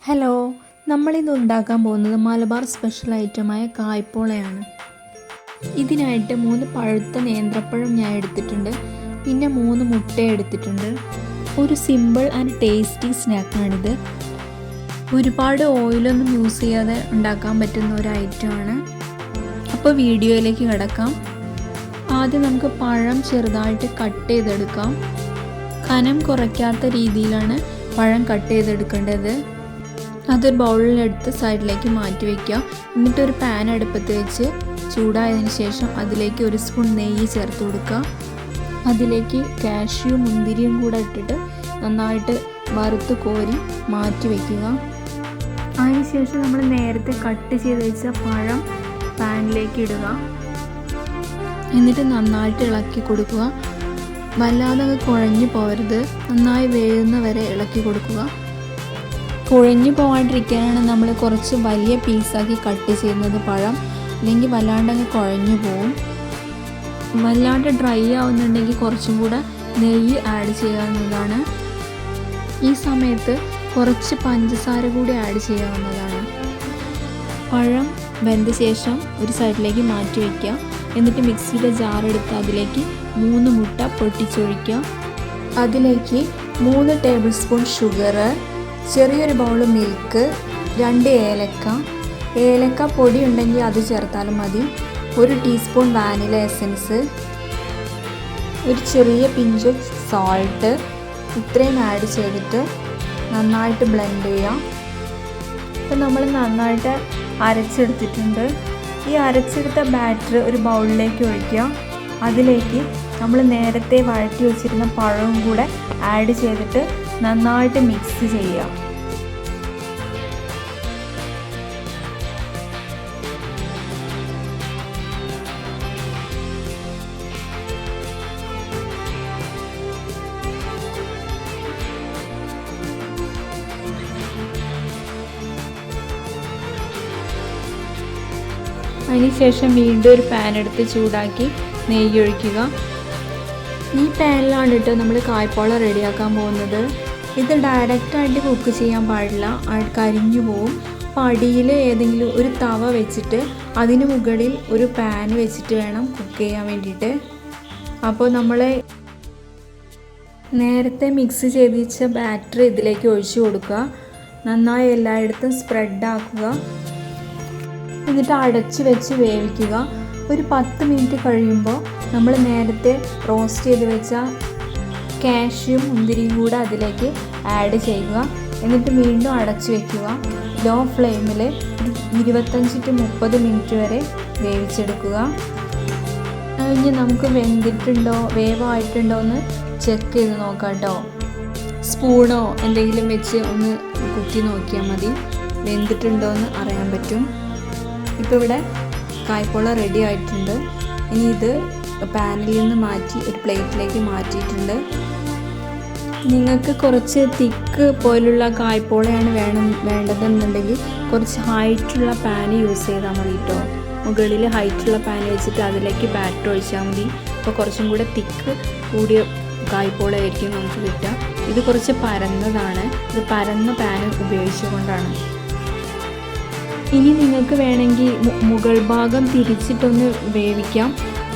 Hello, നമ്മളിന്ന് ഉണ്ടാക്കാൻ പോകുന്നത് മലബാർ സ്പെഷ്യൽ ഐറ്റമായ കായ്പോളയാണ്. ഇതിനായിട്ട് 3 പഴുത്ത നേന്ത്രപ്പഴം ഞാൻ എടുത്തിട്ടുണ്ട്. പിന്നെ 3 മുട്ട എടുത്തിട്ടുണ്ട്. ഒരു സിമ്പിൾ ആൻഡ് ടേസ്റ്റി സ്നാക്കാണിത്. ഒരുപാട് ഓയിലൊന്നും യൂസ് ചെയ്യാതെ ഉണ്ടാക്കാൻ പറ്റുന്ന ഒരു ഐറ്റമാണ്. അപ്പോൾ വീഡിയോയിലേക്ക് കിടക്കാം. ആദ്യം നമുക്ക് പഴം ചെറുതായിട്ട് കട്ട് ചെയ്തെടുക്കാം. കനം കുറയ്ക്കാത്ത രീതിയിലാണ് പഴം കട്ട് ചെയ്തെടുക്കേണ്ടത്. അതൊരു ബൗളിലെടുത്ത് സൈഡിലേക്ക് മാറ്റി വയ്ക്കുക. എന്നിട്ടൊരു പാൻ അടുപ്പത്ത് വെച്ച് ചൂടായതിന് ശേഷം അതിലേക്ക് 1 സ്പൂൺ നെയ്യ് ചേർത്ത് കൊടുക്കുക. അതിലേക്ക് കാഷ്യൂം മുന്തിരിയും കൂടെ ഇട്ടിട്ട് നന്നായിട്ട് വറുത്ത് കോരി മാറ്റി വയ്ക്കുക. അതിനുശേഷം നമ്മൾ നേരത്തെ കട്ട് ചെയ്ത് വെച്ച പഴം പാനിലേക്ക് ഇടുക. എന്നിട്ട് നന്നായിട്ട് ഇളക്കി കൊടുക്കുക. വല്ലാതെ കുഴഞ്ഞു പോകരുത്. നന്നായി വേകുന്ന വരെ ഇളക്കി കൊടുക്കുക. കുഴഞ്ഞു പോകാണ്ടിരിക്കാനാണ് നമ്മൾ കുറച്ച് വലിയ പീസാക്കി കട്ട് ചെയ്യുന്നത് പഴം. അല്ലെങ്കിൽ വല്ലാണ്ടങ്ങ് കുഴഞ്ഞു പോവും. വല്ലാണ്ട് ഡ്രൈ ആവുന്നുണ്ടെങ്കിൽ കുറച്ചും കൂടെ നെയ്യ് ആഡ് ചെയ്യാവുന്നതാണ്. ഈ സമയത്ത് കുറച്ച് പഞ്ചസാര കൂടി ആഡ് ചെയ്യാവുന്നതാണ്. പഴം വെന്ത ശേഷം ഒരു സൈഡിലേക്ക് മാറ്റി വയ്ക്കുക. എന്നിട്ട് മിക്സിയുടെ ജാർ എടുത്ത് അതിലേക്ക് 3 മുട്ട പൊട്ടിച്ചൊഴിക്കുക. അതിലേക്ക് 3 ടേബിൾ സ്പൂൺ ഷുഗർ, ചെറിയൊരു ബൗൾ മിൽക്ക്, 2 ഏലക്ക പൊടി ഉണ്ടെങ്കിൽ അത് ചേർത്താലും മതി, 1 ടീസ്പൂൺ വാനില എസൻസ്, ഒരു ചെറിയ പിഞ്ച് സോൾട്ട്, ഇത്രയും ആഡ് ചെയ്തിട്ട് നന്നായിട്ട് ബ്ലെൻഡ് ചെയ്യാം. ഇപ്പം നമ്മൾ നന്നായിട്ട് അരച്ചെടുത്തിട്ടുണ്ട്. ഈ അരച്ചെടുത്ത ബാറ്റർ ഒരു ബൗളിലേക്ക് ഒഴിക്കുക. അതിലേക്ക് നമ്മൾ നേരത്തെ വഴറ്റി വെച്ചിരുന്ന പഴവും കൂടെ ആഡ് ചെയ്തിട്ട് നന്നായിട്ട് മിക്സ് ചെയ്യുക. അതിനുശേഷം വീണ്ടും ഒരു പാൻ എടുത്ത് ചൂടാക്കി നെയ്യ് ഒഴിക്കുക. ഈ പാനിലാണ് കേട്ടോ നമ്മൾ കായ്പോള റെഡിയാക്കാൻ പോകുന്നത്. ഇത് ഡയറക്റ്റായിട്ട് കുക്ക് ചെയ്യാൻ പാടില്ല, കരിഞ്ഞു പോവും. അപ്പോൾ അടിയിൽ ഏതെങ്കിലും ഒരു തവ വെച്ചിട്ട് അതിന് മുകളിൽ ഒരു പാൻ വെച്ചിട്ട് വേണം കുക്ക് ചെയ്യാൻ വേണ്ടിയിട്ട്. അപ്പോൾ നമ്മൾ നേരത്തെ മിക്സ് ചെയ്ത് വെച്ച ബാറ്റർ ഇതിലേക്ക് ഒഴിച്ചു കൊടുക്കുക. നന്നായി എല്ലായിടത്തും സ്പ്രെഡ് ആക്കുക. എന്നിട്ട് അടച്ച് വെച്ച് വേവിക്കുക. ഒരു 10 മിനിറ്റ് കഴിയുമ്പോൾ നമ്മൾ നേരത്തെ റോസ്റ്റ് ചെയ്ത് വെച്ച കാഷ്യൂം മുന്തിരിയും കൂടെ അതിലേക്ക് ആഡ് ചെയ്യുക. എന്നിട്ട് വീണ്ടും അടച്ച് വയ്ക്കുക. ലോ ഫ്ലെയിമിൽ 25 to 30 മിനിറ്റ് വരെ വേവിച്ചെടുക്കുക. കഴിഞ്ഞ് നമുക്ക് വെന്തിട്ടുണ്ടോ വേവായിട്ടുണ്ടോ എന്ന് ചെക്ക് ചെയ്ത് നോക്കാം കേട്ടോ. സ്പൂണോ എന്തെങ്കിലും വെച്ച് ഒന്ന് കുത്തി നോക്കിയാൽ മതി, വെന്തിട്ടുണ്ടോ എന്ന് അറിയാൻ പറ്റും. ഇപ്പോൾ ഇവിടെ കായ്പോള റെഡി ആയിട്ടുണ്ട്. ഇനി ഇത് പാനിൽ നിന്ന് മാറ്റി ഒരു പ്ലേറ്റിലേക്ക് മാറ്റിയിട്ടുണ്ട്. നിങ്ങൾക്ക് കുറച്ച് തിക്ക് പോലുള്ള കായ്പോളയാണ് വേണ്ടതെന്നുണ്ടെങ്കിൽ കുറച്ച് ഹൈറ്റുള്ള പാൻ യൂസ് ചെയ്താൽ മതി കേട്ടോ. മുകളിൽ ഹൈറ്റുള്ള പാൻ വെച്ചിട്ട് അതിലേക്ക് ബാറ്റർ ഒഴിച്ചാൽ മതി. അപ്പോൾ കുറച്ചും കൂടെ തിക്ക് കൂടിയ കായ്പോള ആയിരിക്കും നമുക്ക് കിട്ടുക. ഇത് കുറച്ച് പരന്നതാണ്. ഇത് പരന്ന പാൻ ഉപയോഗിച്ചുകൊണ്ടാണ്. ഇനി നിങ്ങൾക്ക് വേണമെങ്കിൽ മുകൾ ഭാഗം തിരിച്ചിട്ടൊന്ന് വേവിക്കാം,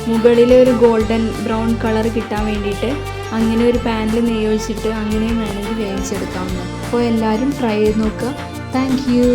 മുകളിൽ ഒരു ഗോൾഡൻ ബ്രൗൺ കളർ കിട്ടാൻ വേണ്ടിയിട്ട്. അങ്ങനെ ഒരു പാനിൽ നെയ്യ് ഒഴിച്ചിട്ട് അങ്ങനെയും വേണമെങ്കിൽ വേവിച്ചെടുക്കാവുന്നതാണ്. അപ്പോൾ എല്ലാവരും ട്രൈ ചെയ്ത് നോക്കുക. Thank you.